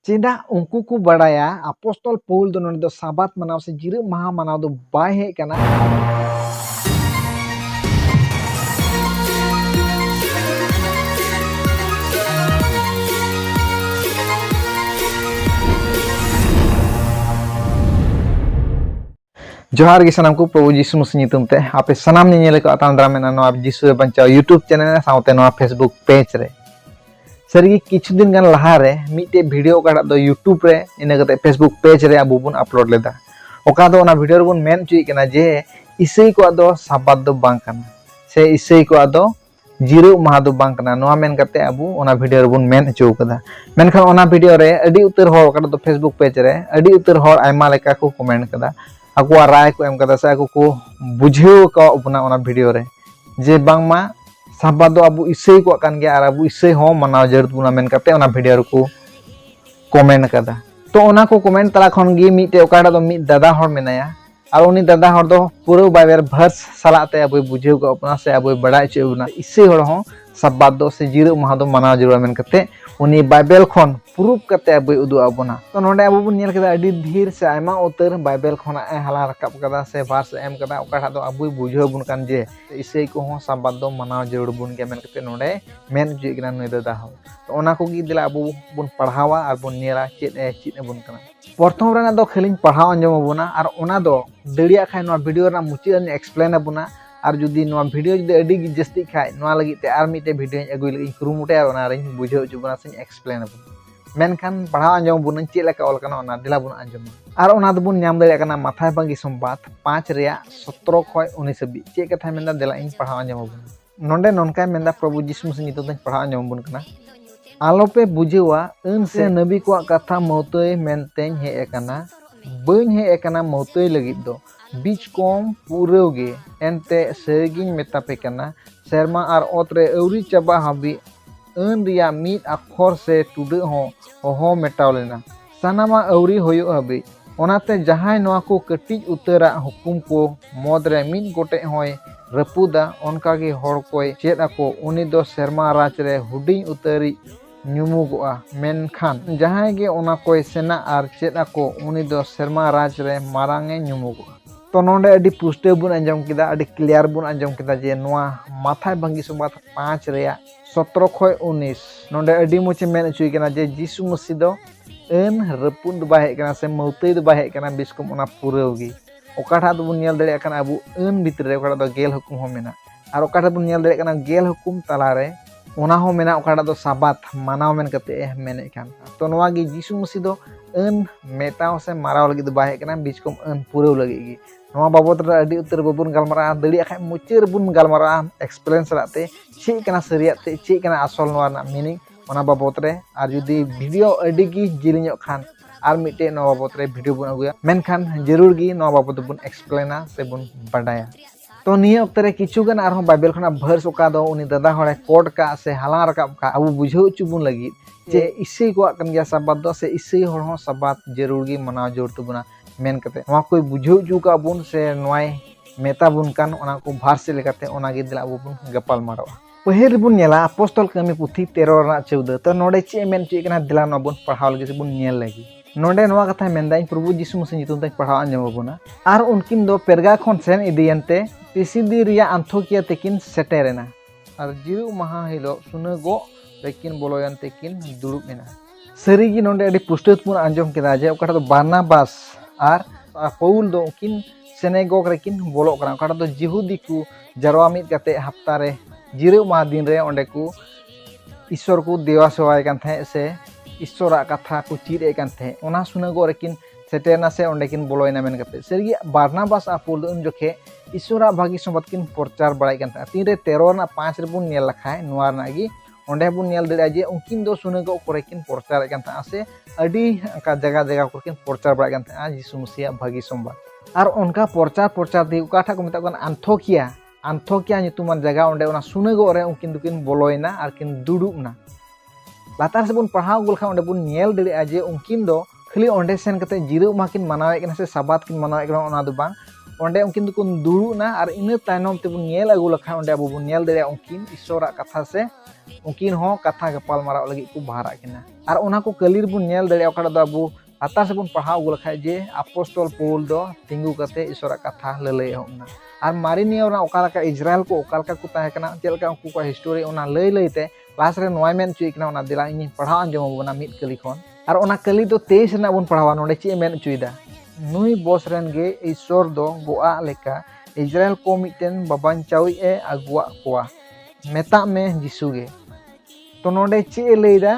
Ceda ungku ku badaya apostol Paul do nonde do sabat manaw se jiru maha manaw do bai hej kana. जोहार गे सानाम को प्रभु यीशु मसीह nyutum te ape sanam nyele ko atan dramena no यीशु बंचाओ YouTube channel साउते no Facebook page re सरी किछु दिन गान लहा रे मिटे video काटा दो YouTube रे इना कते Facebook page रे अबु बुन अपलोड लेदा ओका दो ओना वीडियो रे बुन मेन चुई कना जे इसई को दो साबात दो बांग कना से इसई को दो जिरो माह दो बांग कना नोआ मेन कते अबु ओना वीडियो रे बुन मेन चौ कदा मेनखान ओना वीडियो रे अडी उतर होर काटा दो Facebook page रे अडी उतर होर आयमा लेका को कमेंट कदा aku राय को एम कदा से aku को बुझेव को अपना ओना वीडियो रे जे बांगमा साबा दो अबु इसई को कान गया और अबु इसई हो मनाव जरूरत बुना मेन कते ओना वीडियो को कमेंट कदा तो ओना को कमेंट तला खन गे मिटे ओकाडा दो मि दादा हर मेनाया और उनी दादा हर दो पूरा बाइबल भर्स सलाते अबु बुझेव को अपना से अबु बड़ाई चेउना इसई हर हो साबा दो से जिरो माह दो मनाव जरूरत मेन कते उनी बाइबल खन प्रूफ कते अबु उदु अबना तो नोडे अबु बुन नेल कदा अडी धीर से आयमा उतर बाइबल खना हला रकब कदा से भार्स एम कदा ओकाडा दो अबु बुझेव बुन कान जे इसई को हो साबा दो मनाव जरूर बुन के मेन कते नोडे मेन जुइगना नुई दादा हो तो ओना को गी दिला अबु बुन पढ़ावा और बुन नेला चेत बुन कना प्रथम रेना दो खलिन पढ़ाव अंजम अबुना और ओना दो दड़िया खाय नो वीडियो रा मुचिन एक्सप्लेन अबुना और जुदी नो वीडियो जुदी अडी जस्ती खाय नो लगी ते आर मिटे वीडियो अगुई लगी कुरुमुटे ओना रे बुझेव जुबना से एक्सप्लेन अबुना मेनखान पढ़ाव अंजम बुन चेद लेका ऑल कना ओना दिला बुन अंजम और ओना दबुन नाम दड़िया कना माथाय बांगी संबाद 5 रेया 17 खय 19 हबी चे कथा मेंदा दिला इन पढ़ाव अंजम बुन नोंडे नोनका मेंदा प्रभु यीशु मसीह नितो तन पढ़ाव अंजम बुन कना आलोपे बुझेवा इन से नबी को कथा मौतय मेनतेन हे एकना बइन हे एकना मौतय लगिद दो बीच कम पूरेगे एनते सेगिन मेतापे कना शर्मा और ओतरे औरी चाबा हबी अन रिया मीट अखर से टुडे हो मेटाव लेना सानामा औरी होयो हबी ओनाते जहाय नोआ को कटिज उतरा हुकुम को मोदरे मीट गोटे होय रपुदा ओनका गे हर कोय चेद अको उनी दो शर्मा राज रे हुडिंग उतरी ᱧᱩᱢᱩᱜᱚᱜᱼᱟ मेनखान जहाय गे ओना कोय सेना आर चेद अको उनी दो शर्मा राज रे मारांगे ᱧᱩᱢᱩᱜᱚᱜᱼᱟ तो नोंडे अडी पुष्टे बुन अंजम किदा अडी क्लियर बुन अंजम किदा जे नोआ माथाय भंगी संबाद 5 रेया 17 खय 19 नोंडे अडी मोचे मेन चुई कना जे यीशु मसीह दो एन रपुन दो बाहे कना से मौतई दो बाहे कना बिस्कुम ओना पुरेवगी ओकाठा दो बुन नेल दड़े कना अबु एन भितर रे ओकाठा दो गेल हुकुम हो मेना और ओकाठा बुन नेल दड़े कना गेल हुकुम तला रे ओना हो मेना ओकाठा दो साबात मानाव मेन कते मेने कान तो नोआ गे यीशु मसीह दो एन मेटाव से माराव लगी दो बाहे कना बिस्कुम एन पुरेव लगी गी नोआ बाबत रे अडी उतर बबुन गालमारा दड़िया खाय मुचर बुन गालमारा एक्सपीरियंस राते चे कना सरियाते चे कना असल नोआ ना मीनिंग ओना बाबत रे आर जुदी वीडियो अडी गी जिलिño खान आर मिटे नोआ बाबत रे वीडियो बुन अगुया मेनखान जरूर गी नोआ बाबत बुन एक्सप्लेना से बुन बाडाया तो निये अक्ते रे किछु गन आर बाइबल खना भर्स ओका दो उनी दादा हड़े कोड का से हाला रकाब का अबु बुझेव छु बुन लगी जे इसई को कन गया साबात दो से इसई हड़ हो साबात जरूर गी मनाव जरूरत बुना मेन कते नोआ कोई बुझेव छु का बुन से नोय मेता बुन कान ओना को भार्स लेकाते ओना गे दिला अबु बुन गपाल मारवा पहिल बुन नेला अपोस्तल कमी पुथी 13 रा 14 तो नोडे चे मेन चे कना दिला नो बुन पढ़ाव लगी से बुन नेल लगी नोडे नोआ कथा मेनदा प्रभु यीशु मसीह नितुम तक पढ़ाव अंजम बुना आर उनकिन दो पेरगा खन सेन इदियनते पिसिदी रिया आंथोकिया तेकिन सेटेरेना और जिरु महा हिलो सुनगो लेकिन बोलोयन तेकिन दुरुब मेना सरीगी नोडे अडी पुष्टत पुन अंजम केदा जे ओकाटा दो बारनाबास आर पौल दो किन सेनेगोग रेकिन बोलो करा ओकाटा दो जिहुदी को जरवा मित कते हफ्ता रे जिरु महा दिन रे ओंडे को ईश्वर को देवा सेवाय कान थे से ईश्वरा कथा को चीरे कान थे ओना सुनगो रेकिन सेटेना से ओंडे किन बोलोयना मेन कते सरीगी बारनाबास आ पौल दो उन जोखे ईश्वरा भागी संबत किन प्रचार बड़ाई कान था 3 रे 13 ना 5 रे बुन नेल लखाय नोआ नागी ओंडे बुन नेल दड़िया जे उनकिन दो सुनगो करे किन प्रचार कान था से अडी का जगह को किन प्रचार बड़ाई कान था यीशु मसीह भागी संबत और उनका प्रचार दी उकाठा को मेता कन आंथोकिया नितुमान जगह ओंडे ओना सुनगो रे उनकिन दुकिन बोलोयना और किन दुडुबना लातार से बुन पढ़ाव गुलखा ओंडे बुन नेल दड़िया जे उनकिन दो खाली ओंडे सेन कते जिरु माकिन मनावे कना से साबात किन मनावे कना ओना दो बांग onde unkin dukun duruna ar ina tainom tebun nyel agu lekha onde abu bun nyel dere unkin isora katha se unkin ho katha gapal marau lagi ku bahara kina ar ona ko kalir bun nyel dere okada do abu atas sebun pahau agu lekha je apostol Paul do tinggu kate isora katha lelei hona ar mari niya ona okalaka Israel ko okalaka ku tahe kana jelka unku ko history ona lei te last re noy men cui kana ona dila ini pahau anjom bona mit kali khon ar ona kali do 23 na bun pahau onde chi men cuida nui bos ren ge isor do goa leka Israel ko miten baban chawi e agua koa meta me jisu ge to nonde chi leida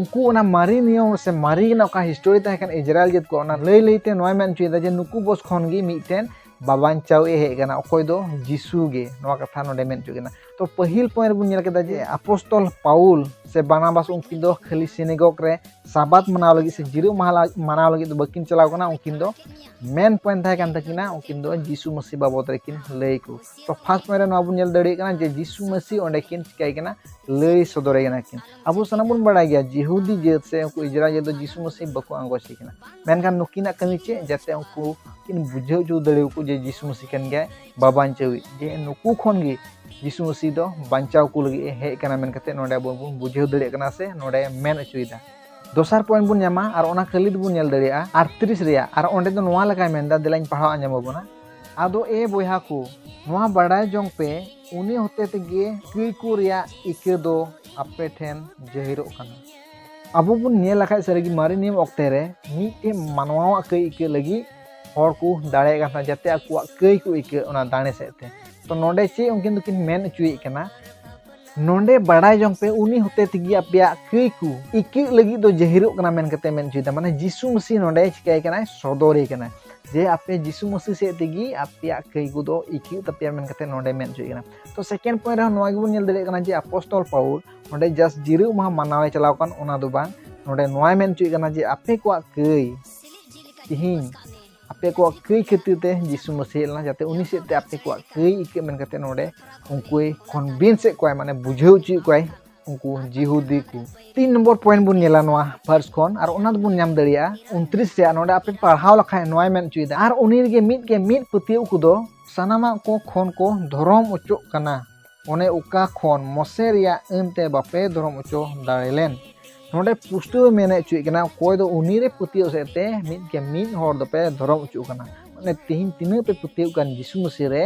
unku ona mari niyo se mari na ka history ta kan Israel jet ko ona lei te noy men chuida je nuku bos khon gi miten baban chawi he gana okoy do jisu ge noa katha nonde men chu gena to pahil point bun nyel keda je apostol Paul se Barnabas unkin do khali synagogue re sabat manaw lagi se jiru mahala manaw lagi do bakin chalaw kana unkin do main point tha kan takina unkin do jisu masi babot rekin lei ku to first point no abun nyel dare kana je jisu masi onde kin chikai kana lei sodore kana kin abu sanam bun bada gya jihudi jet se unku Israel do jisu masi baku anggosi kana men kan nukina kami che jate unku kin bujau ju dare ku je jisu masi kan gya baban chawi je nuku khon gi jisu masi do banchaw ku lagi he kana men kate nonde abun bujau dare kana se nonde men achuida dosar point bun nyama ar ona khalid bun nyel dare 38 reya ar onde do noa lakai menda delain pahau anyam abuna ado e boyha ku noa badai jong pe uni hote tege kui ku reya ike do ape then jahiro kana abu bun nyel lakai sarigi mari nim okte re mi te manwa kai ike lagi hor ku dare kana jate aku kai ku ike ona dane sete to nonde che unkin dukin men chui kana nonde badai jong pe uni hote tigi apya kai ku iki lagi do jahiro kana men kate men chui da mane jisu masi nonde chikai kana sodore kana je ape jisu masi se tigi apya kai ku do iki tapya men kate nonde men chui kana to second point ra noa gibun nyel dare kana je apostol Paul nonde just jiru mah manawe chalaw kan ona do bang nonde noa men chui kana je ape ko kai tihin ape ko kai khatir te jisu masi la jate uni se te ape ko kai ike men kate nonde unku convince ko mane bujheu chi ko unku jihudi ku 3 number point bun nyela noa verse khon ar ona bun nyam daria 29 se nonde ape parhaw lakhai noy men chuida ar uni ge mit putiu ku do sanama ko khon ko dhorom ocho kana one uka khon moseria ente bape dhorom ocho darelen nonde pustu mene chui kana koy do uni re putiu se te mit hor do pe dhorom ocho kana mane tihin tinu pe putiu kan jisu masi re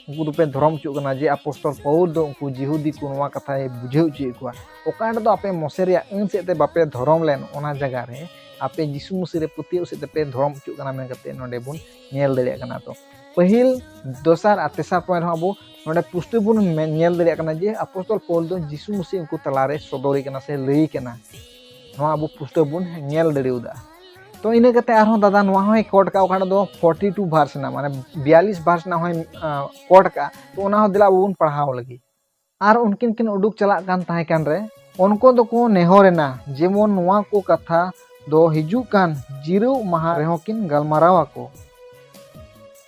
unku do pe dhorom ocho kana je apostol Paul do unku jihudi ku noa katha e bujheu chi ku okanda do ape moseria ente te bape dhorom len ona jaga re ape jisu masi re putiu se te pe dhorom ocho kana men kate nonde bun nyel dare kana to pahil dosar ar tesar point ho abu nonde pustu bun nyel dare kana je apostol Paul do jisu masi unku talare sodori kana se lei kana noa abu pustu bun nyel dare uda तो इन कते आरो दादा नोआ होय coat का ओखाना दो 42 verse ना माने 42 भार्स ना होय कोट का तो ओना हो दिला बुन पढ़ाव लगी आर उनकिन किन उडुक चला कान ताहे कान रे उनको दो को नेहोरेना जेमोन नोआ को कथा दो हिजु कान जिरु महा रेहो किन गलमारावा को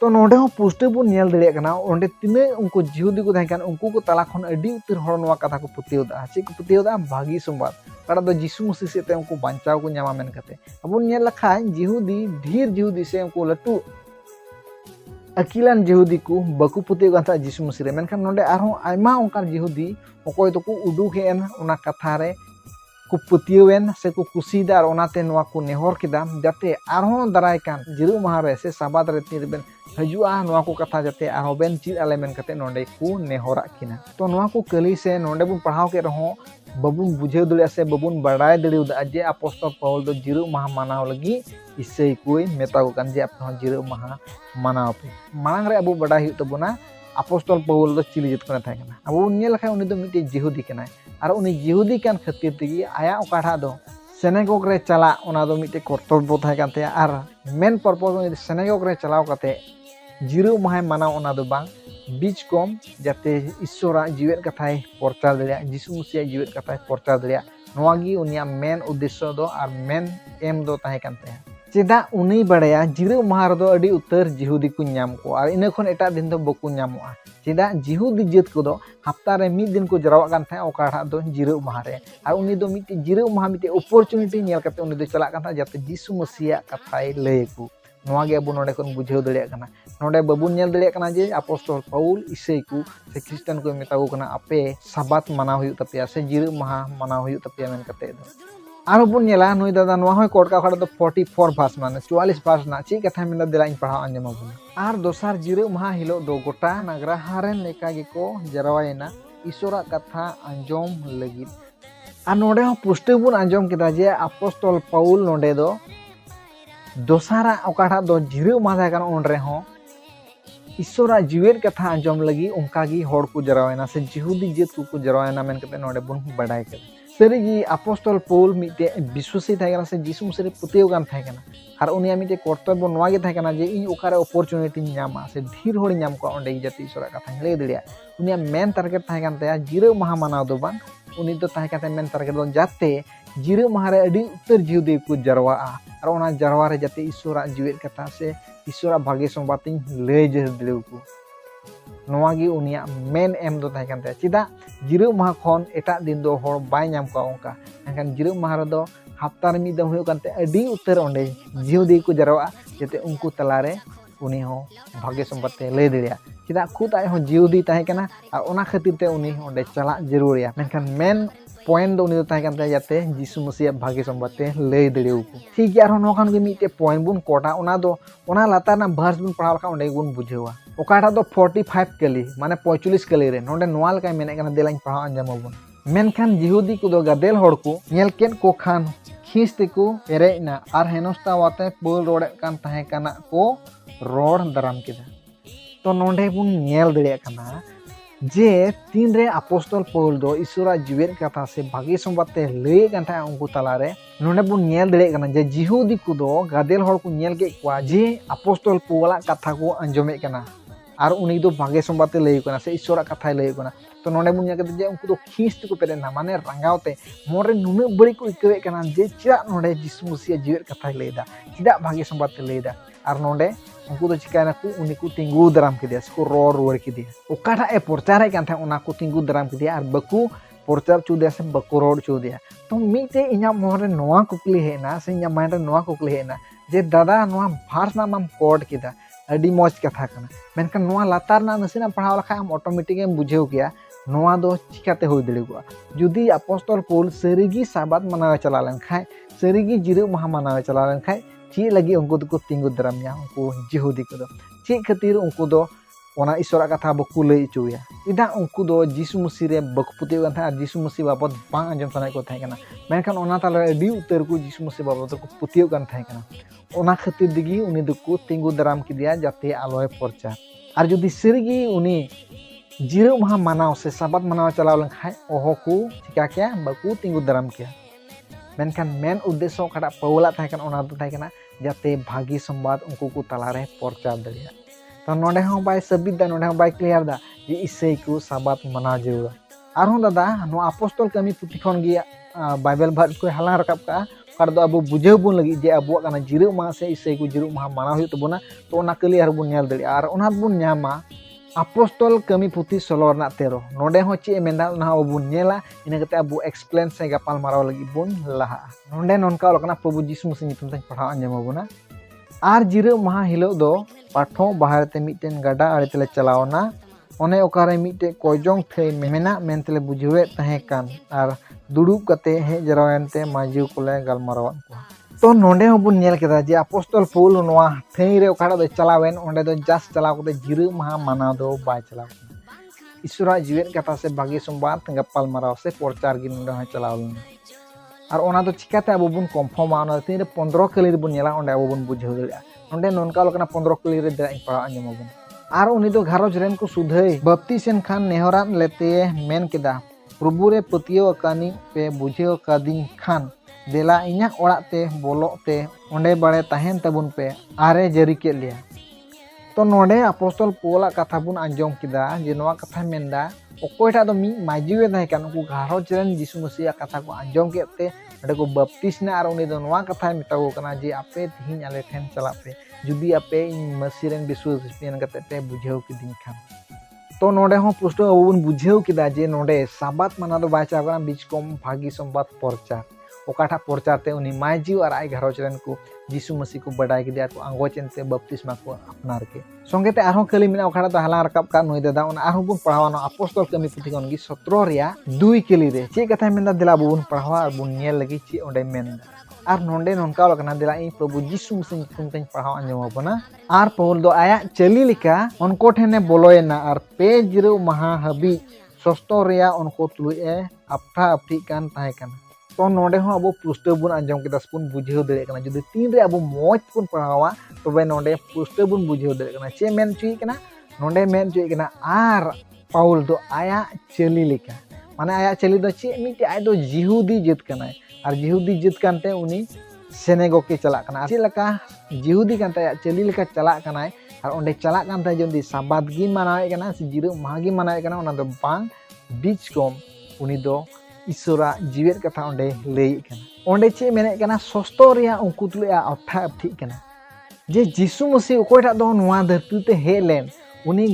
तो नोडे हो पुष्टे बुन नेल दड़े कना ओंडे तिने उनको जिहुदी को थाय कान उनको को तला खन अडी उतिर हर नोआ कथा को पुतियोदा चे को पुतियोदा भागी Sambad kada do jisu masi se te unku banchaw ko nyama men kate abun nyel lakha jihudi dhir jihudi se unku latu akilan jihudi ku baku puti ganta jisu masi re men kan nonde arho aima ongkar jihudi okoy to ku uduk hen ona katha re ku putiwen se ku kusida ar onate noa ku nehor kida jate arho darai kan jiru mahare se sabat re tirben hajua noa ku katha jate arho ben chid element kate nonde ku nehora kina to noa ku kali se nonde bun padhaw ke raho babun bujheu dule se babun badai dule uda aje apostol Paul do jiru maha manaw lagi isei kui meta ko kan je apno jiru maha manaw pe marang re abu badai hu tabuna apostol Paul do chili jit kana thai kana abu nyel khay uni do mite jihudi kana ar uni jihudi kan khatir tegi aya okatha do synagogue re chala ona do mite kortobbo thai kan te ar main purpose uni synagogue re chalao kate jiru maha manaw ona do bang बीच कम जाते ईश्वरा जीवित कथाय प्रचार दरिया जिसु मसीह जीवित कथाय प्रचार दरिया नोआगी उनिया main उद्देश्य दो और मेन एम दो ताहे कानते चेदा उनी बड़ाया जिरु माहार दो अडी उत्तर जिहुदी को नाम को और इना खन एटा दिन दो बकु नामोआ चेदा जिहुदी जेत को दो हफ्ता रे मिद दिन को जरावा कान था ओकाठा दो जिरु माहारे और उनी दो मिते जिरु माहा मिते अपॉर्चुनिटी नेल कते उनी दो चला कान था जाते जिसु मसीह कथाय लय को नोआ गे अबो नोडे खन बुझाव दड़िया कना नोडे बाबुन नेल दड़िया कना जे अपोस्टल पाउल ईसाई को से ख्रिस्टान को मेताको कना आपे साबात मानाव हुयु तपिया से जिरु माहा मानाव हुयु तपिया मेन कते दो आरो बुन नेला नुई दादा नोआ होय कोड का खड़ा दो 44 भास माने 44 भास ना ची कथा मेन देला इन पढ़ा अंजम बुन आर दोसार जिरु माहा हिलो दो गोटा नगरा हारेन लेका गेको जरावायना ईश्वरा कथा अंजम लगित आ नोडे हो पुष्टे बुन अंजम किदा जे अपोस्टल पाउल नोडे दो दोसारा ओकाठा दो जिरु माथा कान ओनरे हो ईश्वरा जीवेर कथा अंजम लगी उनका गी होड़ को जरावायना से जिहुदी जेत को जरावायना मेन कते नोडे बुन बडाय के सरीगी अपोस्टल पाउल मिटे विश्वासी थाय कना से जिसु मसीह पुतेव गान थाय कना आर उनिया मिटे कर्तव्य नोआ गे थाय कना जे इन ओकारे अपॉर्चुनिटी न्यामा से धीर होड़ न्याम को ओंडे जाति ईश्वरा कथा लay दड़िया उनिया मेन टारगेट थाय कान तया जिरु माहा मानाव दो बांग उनी तो थाय काते मेन टारगेट दो जाते जिरु माहा रे अडी उत्तर जिहुदी को जरवाआ आर ओना जरवा रे जाते ईश्वरा जीवेर कथा से ईश्वरा भाग्य संबातिन लay जे दड़ेव को नोआगी उनिया मेन एम दो थाय कानते चिदा जिरु माहा खन एटा दिन दो होड़ बाय नाम का ओंका एनखान जिरु माहा रे दो हफ्ता रे मिद दम हुयो कानते अडी उत्तर ओंडे जिहुदी को जरवा जते उनको तलारे उनी हो भाग्य संपत्ति लay दड़िया चिदा खुद आय हो जिहुदी ताहे कना आ ओना खातिर ते उनी ओंडे चला जरूरिया मेनखान मेन पॉइंट दो उनी दो ताहे कानते जाते जिसु मसीह भाग्य संपत्ति लay दड़ेव को ठीक गया आरो नोखान गे मिटे पॉइंट बुन कोटा ओना दो ओना लातार ना भार्स बुन पढ़ाव लखा ओंडे बुन बुझेवा ओकाटा दो 45 कली माने 45 कली रे नोंडे नोआ लकाय मेने कना देलाኝ पढ़ाव अंजमबुन मेनखान जिहुदी को दो गादेल होड़ को नेल केन को खान खीस तेको एरेना आर हेनोस्ता वाते बोल रोड़े कान ताहे काना को रोड़ दराम केदा तो नोंडे बुन नेल दड़िया कना जे तीन रे अपोस्टल पाउल दो ईश्वरा जीवेर कथा से भाग्य संबाते लay कान था उनको तलारे नोंडे बुन नेल दड़िया कना जे जिहुदी को दो गादेल होड़ को नेल के क्वा जे अपोस्टल पाउला कथा को अंजमे कना आर उनी दो भाग्य संबाते लay कना से ईश्वरा कथा लay कना तो नोंडे बुन नेल जे उनको दो खीस को पेरेना माने रंगावते मोरे नुने बड़ी को इकवे कना जे चिरा नोंडे जिसु मसीह जीवेर कथा लैदा चिदा भाग्य संबाते लैदा आर नोंडे उनको तो चिकाना को उनी को तिंगु दराम के दिया को रोर रुवर के दिया ओकाटा ए प्रचार कान था उना को तिंगु दराम के दिया आर बकु प्रचार चुदिया से बकु रोड चुदिया तो मिटे इना मोहरे नोआ कुकली हेना से इना माइंड नोआ कुकली हेना जे दादा नोआ भार्स ना माम कोड किदा अडी मौज कथा कना मेनखान नोआ लातार ना नसेना पढ़ाव लखा हम ऑटोमेटिक एम बुझेव किया नोआ दो चिकाते होय दड़ेगुआ जुदी अपोस्टल पाउल सरीगी साबात मनावे चला लेन खाय सरीगी जिरु माहा मनावे चला लेन खाय ची लगी उनको तो तिंगु दरामया उनको जिहुदी को दो ची खातिर उनको दो ओना ईश्वरा कथा बकु लay चुया इदा उनको दो जिसु मसीह रे बकु पुते कान था जिसु मसीह बाबत बांग अंजम सनाय को थाय कना मेनखान ओना ताले अडी उत्तर को जिसु मसीह बाबत को पुतियो कान थाय कना ओना खातिर दिगी उनी दको तिंगु दराम के दिया जाते आलोय प्रचार आर जुदी सरीगी उनी जिरु माहा मानाव से साबात मनाव चलाव लन खाय ओहो को चिका क्या बकु तिंगु दराम किया मेनखान मेन उद्देश्य खड़ा पाउला थाय कना ओना दो थाय कना जाते भागी संवाद उनको को तलारे प्रचार दड़िया तो नोडे हो बाय सबित दा नोडे हो बाय क्लियर दा जे ईसाई को साबात मना जरूर आरो दादा नो अपोस्टल कमी पुथि खन गे बाइबल भाग को हला रकब का कार दो अब बुझेव बुन लगी जे अबो काना जिरु मा से ईसाई को जिरु मा माना हुई तबना तो ओना क्लियर बुन नेल दड़िया आर ओना बुन न्यामा अपोस्टल कमी पुथि 16 ना 13 नोडे हो चे मेंदा ना अबो नेला इना कते अबो एक्सप्लेन से गपाल माराव लगी बुन लहा नोडे नोनका लकना प्रभु जिसु मसीह नितुम तन पढ़ा अंजमबुना आर जिरु माहा हिलो दो पाठो बाहर ते मिटेन गाडा आड़े तेले चलावना ओने ओकारे मिटे कोजोंग थे मेमेना मेनतेले बुझवे तहे कान आर दुडुब कते हे जरावनते माजिउ कोले गलमारावन को तो नोंडे होबुन नेल केदा जे अपोस्टल पाउल नोआ थेई रे ओकाडा दो चलावेन ओंडे दो जास चलाव कते जिरु माहा माना दो बाय चलाव ईश्वरा जीवेन कथा से भाग्य संबाद गपाल माराव से प्रचार गिन नोंडे चलावलन और ओना दो चिकाते अब बुन कन्फर्म ओना तीन रे 15 कली रे बुन नेला ओंडे अब बुन बुझेव दड़िया ओंडे नोनका लकना 15 कली रे दरा पढ़ा अंजमबुन आर उनी दो घारोज रेन को सुधई बप्तिसेन खान नेहरान लेते मेन केदा प्रभु रे पतियो अकानी पे बुझेव कादिन खान देला इना ओड़ाते बोलोते ओंडे बाड़े ताहेन तबुन पे आरे जरी के लिया तो नोडे अपोस्टल पाउला कथा बुन अंजम किदा जे नोआ कथा मेंदा ओकोयटा दो मी माजिवे थाय कान उनको घारोज रेन जिसु मसीह कथा को अंजम केते ओडे को बप्तिसना आर उनी दो नोआ कथा मितागो कना जे आपे तिहिन आले ठेन चला पे जुदी आपे मसीह रेन विश्वास पेन कते पे बुझेव किदिन खान तो नोडे हो पुष्टो अबुन बुझेव किदा जे नोडे साबात माना दो बाय चागना बीच कम भागी संबाद प्रचार ओकाठा प्रचारते उनी मायजी और आय घरोच रेन को जीसु मसीह को बड़ाई के को आंगोच एनते बपतिस्मा को अपनार के संगेते आरो कली मिना ओकाठा तो हला रकाब का नोय दादा उन आरो बुन पढ़ावानो अपोस्तल कमी पुथि कोन गी 17 रिया 2 कली रे चे कथा मेनदा दिला बुन पढ़ावा और बुन नेल लगी चे ओंडे मेनदा और नोंडे नोनका लकना दिला इ प्रभु जीसु मसीह तुम तेन पढ़ाव अंजम बना और पौल दो आया चली लिका उनको ठेने बोलोयना और पे जिरो महा हबी सस्तो रिया उनको तुलुए अपठा अपठी कान ताहे काना तो नोंडे हो अब पुष्ट बुन अंजम के दस बुन बुझेव दरे काना जुदी तीन रे अब मोज बुन पढ़ावा तबे नोंडे पुष्ट बुन बुझेव दरे काना चे मेन चुई काना नोंडे मेन चुई काना आर पौल दो आया चली लिका माने आया चली दो चे मिटे आय दो जिहुदी जित काना और जिहुदी जित कानते उनी सेनेगो के चला काना चे लका जिहुदी कानते चली लेका चला काना और ओंडे चला कानते जदी साबात गी मनावे काना से जिरो मागी मनावे काना ओना दो बांग बीच कम उनी दो ईश्वरा जीवेर कथा ओंडे लेई काना ओंडे चे मेने काना सस्तो रिया उनकु तुलया अठा अठी काना जे जीसु मसीह ओकोयटा दो नोवा धरती ते हे लेन उनी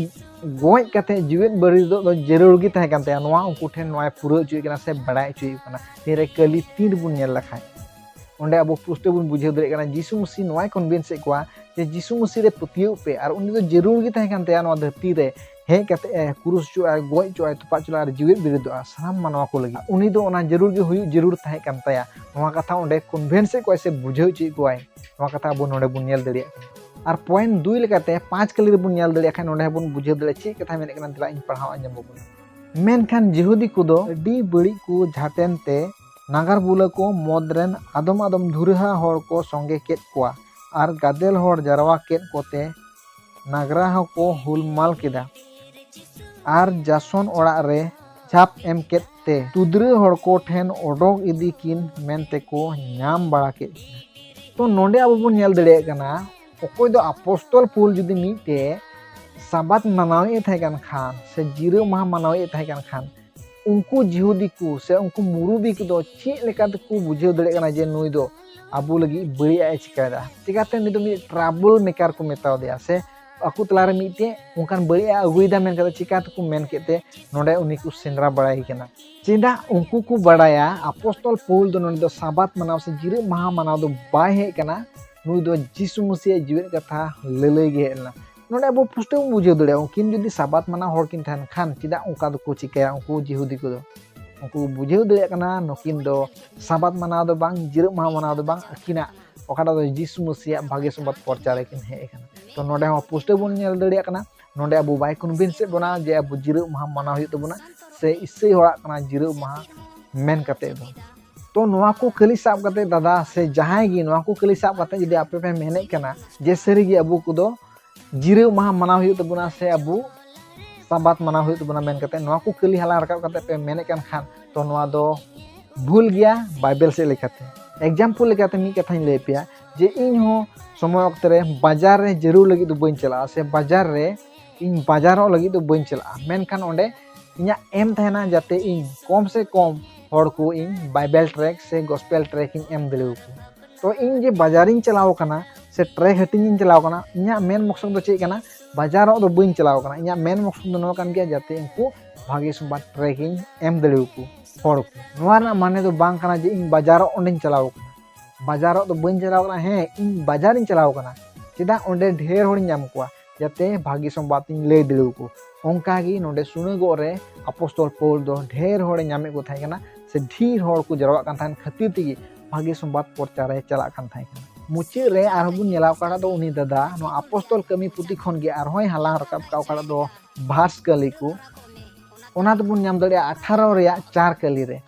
गोय कते जीवेत बरी दो जरूर गी तहे कानते नोवा उनकु ठेन नोवा पुरा चुई काना से बड़ाई चुई काना तेरे कली तीन बुन नेल लखाय ओंडे अब पुष्ट बुन बुझेव दरे काना जीसु मसीह नोवा कन्विंस कोआ जे जीसु मसीह रे पतियो पे और उनी दो जरूर गी तहे कानते नोवा धरती रे हे कते कुरुस चुआय गोय चुआय तुपा चुला और जीवेत बिरदोआ साम मानवा को लगी उनी दो ओना जरूर गे हुई जरूर तहे कानताया नोवा कथा ओंडे कन्विंस कोआ से बुझेव चुई कोआय नोवा कथा अब नोंडे बुन नेल दरिया और पॉइंट 2 लेकाते 5 कली रे बुन नेल दरिया खान नोंडे बुन बुझेव दरे चे कथा मेने काना दिला इन पढ़ाव अंजम बबुन मेनखान जिहुदी कुदो अडी बड़ी को झाटेनते नागार बुला को मोदरेन आदम आदम धुरहा होड़ को संगे केत कोआ और गादेल होड़ जरवा केत कोते नागरा को हुलमाल केदा और जासन ओड़ा रे छाप एम केते तुद्रे होड़ को ठेन ओडोग इदी किन मेनते को नाम बड़ा के तो नोंडे अब बुन नेल दड़े कना ओकोय दो अपोस्तल पौल जुदी मीटे साबात मनावे थे कान खान से जिरो माह मनावे थे कान खान उनको जिहुदी को से उनको मुरुदी को दो चे लेका को बुझेव दड़े काना जे नुई दो आबू लगी बड़ी आय चिकादा चिकाते नि दो मी ट्रबल मेकर को मेताव दिया से aku telar mite उनकान बड़ी अगुईदा मेन कदा चिका को मेन केते नोडे उनी को सेंद्रा बड़ाई केना चेदा उनको को बड़ाया अपोस्तल पौल दो नोडे दो साबात मनाव से जिरे महा मनाव दो बाय हे केना नुई दो जीसु मसीह जीवन कथा लेले गे हेलना नोडे अब पुष्टे बुझे दड़े उनकिन जदी साबात मना होड़ किन थान खान चेदा उनका दो को चिकाया उनको जिहुदी को दो उनको बुझे दड़े कना नोकिन दो साबात मनाव दो बांग जिरे महा मनाव दो बांग अकिना ओकाटा दो जीसु मसीह भाग्य संबत प्रचार किन हे केना तो नोडे हो पुष्टे बुन नेल दड़िया कना नोडे अब बाय कन्विंस बना जे अब जिरो महा मनाव हुई तबना से इससे होड़ा कना जिरो महा मेन कते दो तो नोवा को कली साब कते दादा से जहाय गी नोवा को कली साब कते जदी आपे पे मेने कना जे सरी गी अबु को दो जिरो महा मनाव हुई तबना से अबु साबात मनाव हुई तबना मेन कते नोवा को कली हला रकाब कते पे मेने कन खान तो नोवा दो भूल गया बाइबल से लेखाते एग्जाम्पल लेकाते मी कथाኝ लay पिया जे इन हो समय वक्त रे बाजार रे जरूर लगी तो बइन चला से बाजार रे इन बाजारो लगी तो बइन चला मेनखान ओंडे इना एम थाना जाते इन कम से कम होड़ को इन बाइबल ट्रैक से गॉस्पेल ट्रैक इन एम दलेउ को तो इन जे बाजारिन चलाव कना से ट्रैक हटिंग चलाव कना इना मेन मकसद दो चे कना बाजारो दो बइन चलाव कना इना मेन मकसद दो कान गया जाते इनको भागे संबाद ट्रैक इन एम दलेउ को होड़ को नोवा ना माने दो बांग कना जे इन बाजारो ओंडे चलाव कना बाजारों तो बन चलाव कना है इन बाजार इन चलाव कना चेदा ओंडे ढेर होड़ नाम कोआ जाते भागी संबाद इन ले दिलु को ओंका गी नोडे सुनगो रे अपोस्तल पौल दो ढेर होड़ नामे को थाय कना से ढेर होड़ को जरवा कान थान खातिर तिगी भागी संबाद प्रचार रे चला कान थाय कना मुचे रे आरबुन नेलाव काडा दो उनी दादा नो अपोस्तल कमी पुति खन गे आरहोय हाला रकाब का काडा दो भास कली को ओना तो बुन नाम दड़िया 18 रे 4 कली रे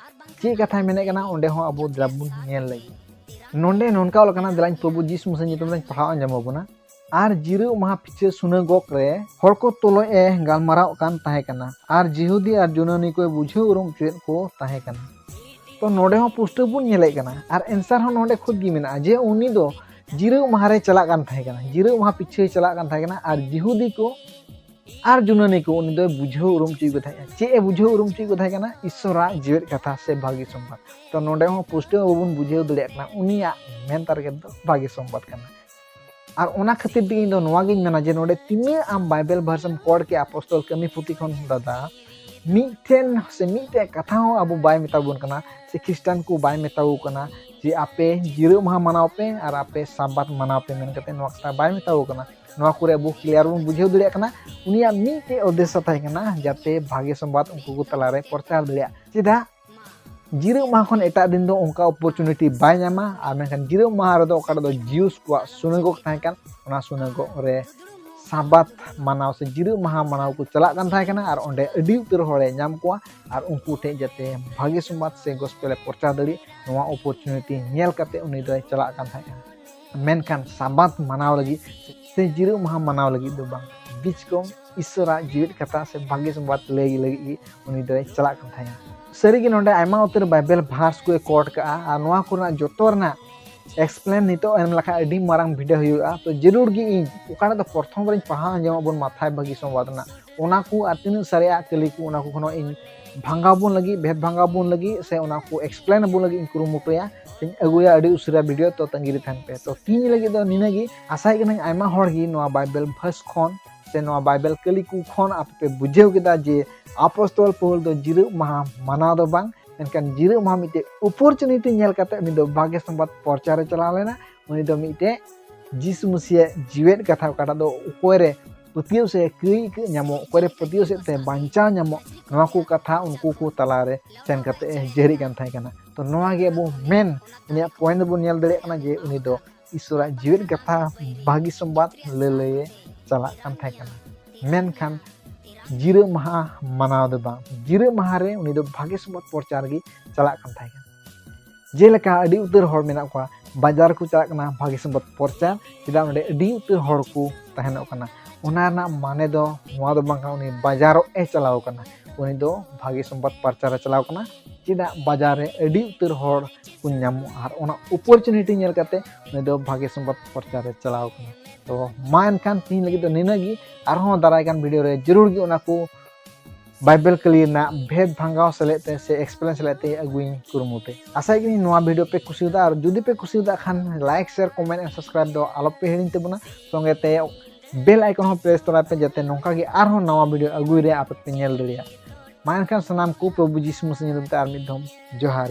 चे कथा मेने कना ओंडे हो अबो द्रबुन नेल लगी नोंडे नोनका लकना दिलाइन प्रभु जीसु मसीह नितम दाइन पढ़ाव अंजम बना और जिरो महा पिछे सुनगोक रे हर को तोलो ए गालमाराव कान ताहे कना और जिहुदी और जुनानी को बुझे उरुम चेत को ताहे कना तो नोडे हो पुष्ट बुन नेले कना और आंसर हो नोडे खुद गी मेना जे उनी दो जिरो महा रे चला कान ताहे कना जिरो महा पिछे चला कान ताहे कना और जिहुदी को और जुनानी को उनी दो बुझे उरुम चुई को थाया चे बुझे उरुम चुई को थाय कना ईश्वरा जीवेत कथा से भागी संबाद तो नोडे हो पुष्ट बबुन बुझे दड़िया कना उनिया मेन टारगेट दो भागी संबाद कना और ओना खातिर दी दो नोवा गिन मेना जे नोडे तिने आम बाइबल वर्सन कोड के अपोस्तल कमी पुति खन दादा मीठेन से मीठे कथा हो अब बाय मेताबोन कना से खिस्टान को बाय मेताबो कना जे आपे जिरो माह मनाव पे और आपे साबात मनाव पे मेन कते नोआ कथा बाय मेताबो कना नोआ कुरे अब क्लियर बन बुझेव दड़िया कना उनिया मीठे उद्देश्य थाहे कना जाते भाग्य संबाद उनको को तलारे प्रचार दड़िया चेदा जिरो माह खन एटा दिन दो उनका अपॉर्चुनिटी बाय नामा और मेनखान जिरो माह रे दो ओका दो जिउस को सुनेगो थाहे कान ओना सुनेगो रे साबात मनाव से जिरो माह मनाव को चला कान थाहे काना और ओंडे अडी उतर होड़े नाम कोआ और उनको ठे जाते भाग्य संबाद से गोस्पेल प्रचार दड़ी नोआ अपॉर्चुनिटी नेल काते उनी दो चला कान थाहे कान मेनखान साबात मनाव लगी से जिरो माह मनाव लगी दो बांग बीच को ईश्वरा जीवित कथा से भाग्य संबाद लगी लगी उनी दो चला कान थाहे सरी नोडे आयमा उतर बाइबल भार्स को कोट का आ नोआ कोना जोतोरना एक्सप्लेन नितो एम लखा अडी मारंग वीडियो हुआ तो जरूर गी इन ओकाना तो प्रथम बार पढ़ा जमा बन माथाय भागी संवादना ओना को आ तीन सारिया कली को ओना को खनो इन भांगा बन लगी भेद भांगा बन लगी से ओना को एक्सप्लेन बन लगी इन कुरुमुटया तिन अगुया अडी उसरा वीडियो तो तंगिरि थान पे तो तीन लगी दो निनागी आसाय गना आयमा हर गी नोआ बाइबल भार्स खन से नोआ बाइबल कली को खन आपे बुझेव केदा जे अपोस्तल पौल दो जिरो माह मनाव दो बांग एनकान जिरो माह मिटे अपॉर्चुनिटी नेल काते उनी दो भाग्य संबाद प्रचार चला लेना उनी दो मिटे जीसु मसीह जीवेत कथा काटा दो उकोरे पतियो से कई नामो उकोरे पतियो से ते बांचा नामो नोआ को कथा उनको को तलारे सेन काते जेरी कान थाय काना तो नोआ गे बो मेन उनी पॉइंट बो नेल दड़े काना जे उनी दो ईश्वरा जीवेत कथा भाग्य संबाद ले चला कान थाय काना मेनखान जिरो माह मनाव दो बा जिरो माह रे उनी दो भाग्य संबाद प्रचार गी चला कान थाय कान जेलेका अडी उतर हर मेना को बाजार को चला कना भाग्य संबाद प्रचार चिदा नडे अडी उतर हर को तहनो कना ओना ना माने दो नोआ दो बांका उनी बाजारो ए चलाव कना उनी दो भाग्य संबाद प्रचार चलाव कना चिदा बाजार रे अडी उतर हर को नामो आर ओना अपॉर्चुनिटी नेल काते उनी दो भाग्य संबाद प्रचार चलाव कना तो मा एनखान तीन लगी तो निनागी आरहों दाराय कान वीडियो रे जरूर गी ओना को बाइबल क्लियर ना भेद भांगाव सलेते से एक्सप्लेन सलेते अगुई कुरुमुटे आशा कि नोआ वीडियो पे खुशी होता और जुदी पे खुशी होता Khan like share comment and subscribe दो आलो पे हिरिन तेबुना संगे ते बेल आइकन हो प्रेस तोरा पे जाते नोंका गे आरहों नवा वीडियो अगुई रे आपे पे नेल दड़िया मा एनखान सनाम को प्रभु यीशु मसीह नुमते आर मिद धम जोहार।